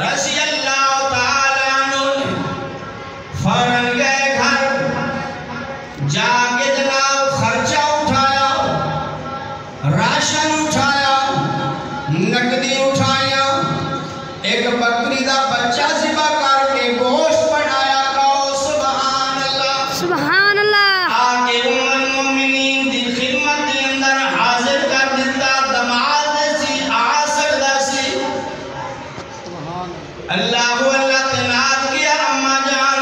رضی اللہ تعالیٰ عنہ فوراً گئے گھر، جا کے جناب خرچہ اٹھایا، راشن اٹھایا، نقدی اٹھایا، ایک بکری دا بچہ ذبح کر کے گوشت بنایا، کہو سبحان اللہ۔ سبحان اللہ۔ آگے ام المومنین دی خدمت دی اندر حاضر کر دیتا، دماد سی آسر دا سی، اللہ تناد کیا اما جان،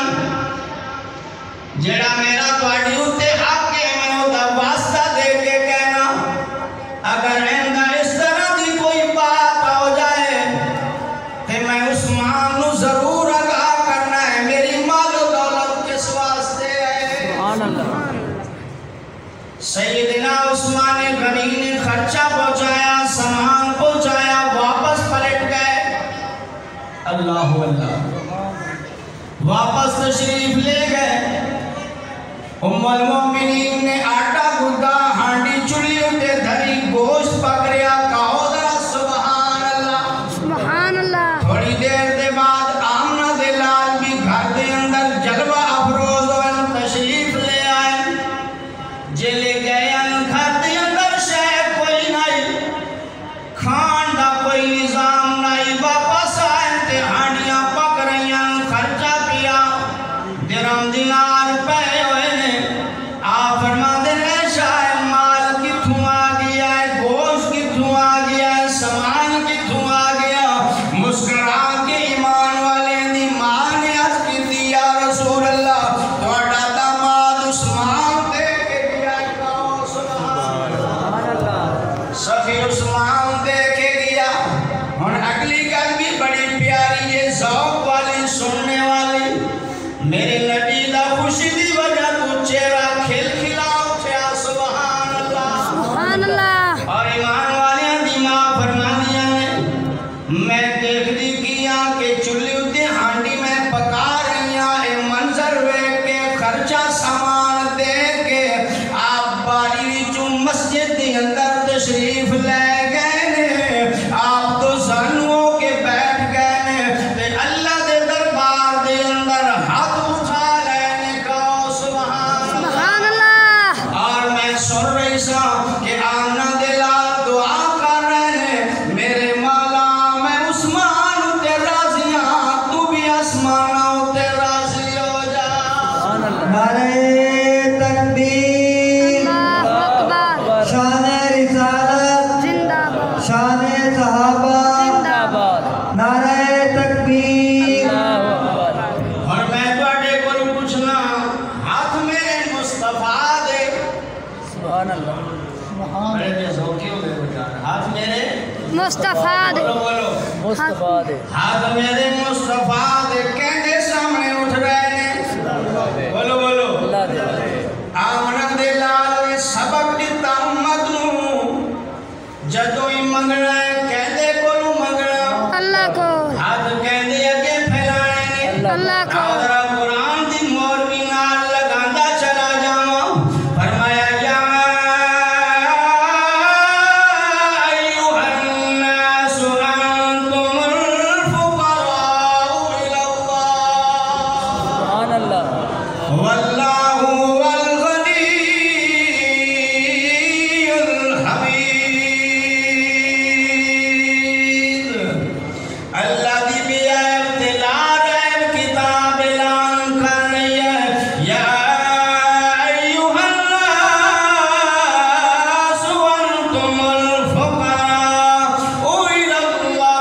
جڑا میرا تواڈی اُتے حق ہے، میں اودا واسطہ دے کے کہنا، اگر ایندا اس طرح دی کوئی بات ہو جائے تے میں عثمان نو ضرور آگاہ کرنا ہے، میری مال و دولت کس واسطے ہے۔ سبحان اللہ۔ سیدنا عثمان غنی نے خرچہ پہنچایا، سامان پہنچایا، واپس پلٹ گئے، اللہ واپس تشریف لے گئے۔ ام المومنین نے آٹا گدا، ہانڈی چلی اٹھے دھری، گوشت پک رہا، کہو ذرا سبحان اللہ۔ سبحان اللہ۔ تھوڑی دیر دے بعد آمنہ دے لال بھی گھر دے اندر جلوہ افروز ہوئے، تشریف لے آئے، جلے گئے گھر دے اندر شہ کوئی نہیں، کھان دا کوئی نظام نہیں، واپس آئے تے ہانڈیاں پک رہی ہیں، خرچہ کیا، درہم دینار پے ہوئے نے، آپ فرما دے رہے شاہ مال کتھوں آ گیا ہے، گوشت کتھوں آ گیا ہے، سامان کتھوں آ گیا، مسکرا کے ایمان والے دی ماں نے عرض کی تھی، یا رسول اللہ تواڈا داماد عثمان دے کے گیا ہے، کہو سبحان اللہ۔ سفی عثمان دے کے گیا۔ اور اگلی گل بھی بڑی پیاری ہے، ذوق والی، سننے والی، میرے نبی دا خوشی دی وجہ تو چہرہ کھل کھلا اٹھیا، سبحان اللہ۔ سبحان اللہ۔ اور ایمان والیاں دی ماں فرما دیا نے، میں دیکھ دی کیا کہ چلی اتے ہانڈی میں پکا رہی ہیں، اے منظر ویکھ کے خرچہ سامان دے کے آپ باری جو مسجد دی اندر تشریف لے گئے نے، آپ تو زنوں کے بیٹھ گئے نے، تے اللہ دے دربار دے اندر ہاتھ اٹھا لینے، کہو سبحان سبحان اللہ۔ اور میں سن رہی سا کہ آمنہ دلال دعا کر رہے ہیں، میرے مولا میں عثمان تے راضی ہاں، تو بھی آسمانوں تے راضی ہو جا۔ نعرہ تکبیر، اللہ اکبر۔ شان رسالت، زندہ باد۔ شان صحابہ، زندہ باد۔ نعرہ تکبیر۔ اور میں تواڈے کول پوچھنا، ہاتھ میرے مصطفیٰ دے، سبحان اللہ۔ بڑے بے ذوقی ہو گئے بیچارے، ہاتھ میرے مصطفیٰ دے۔ بولو مصطفیٰ دے۔ ہاتھ میرے مصطفیٰ دے، کہندے سامنے اٹھ رہے نے، بولو اللہ دے۔ آمنہ دے لال نے سبق دیتا امت نو، جدو ہی منگنا ہے کہندے کولو منگنا، اللہ کو۔ ہاتھ کہندے اگے پھیلانے نے، اللہ کو۔ ذرا قرآن دی مولوی نال لگاندا چلا جاواں، فرمایا یا ایھا الناس انتم الفقراء الی اللہ سبحان اللہ۔ واللہ هو الغنی الحمید۔ اللہ دی بے عیب تے لا عیب کتاب اعلان کر رہی ہے، یا ایھا الناس انتم الفقراء الی اللہ۔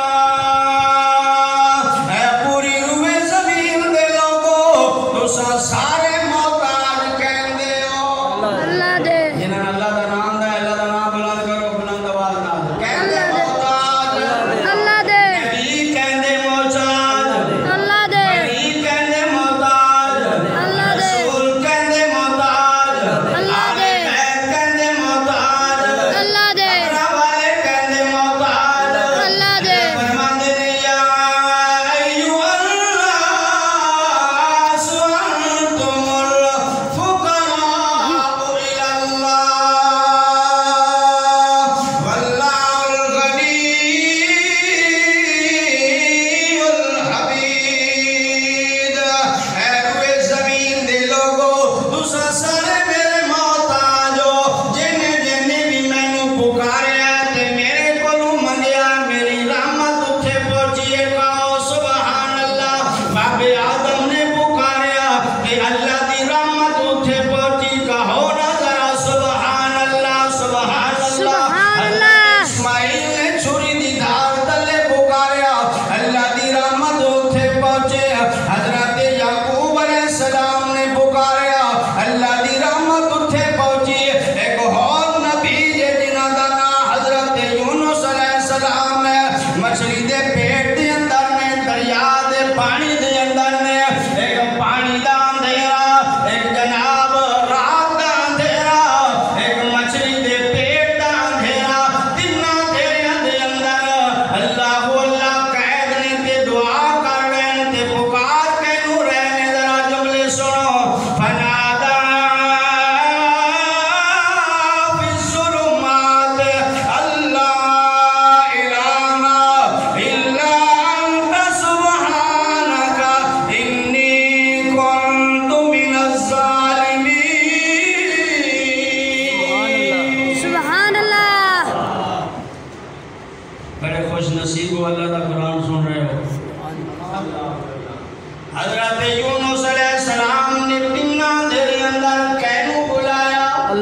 اے پوری روئے زمین دے لوگو، تساں سارے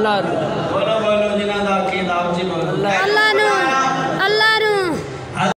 اللہ اللہ بولو بولو جنہ دا عقیدہ آپ جی بولو اللہ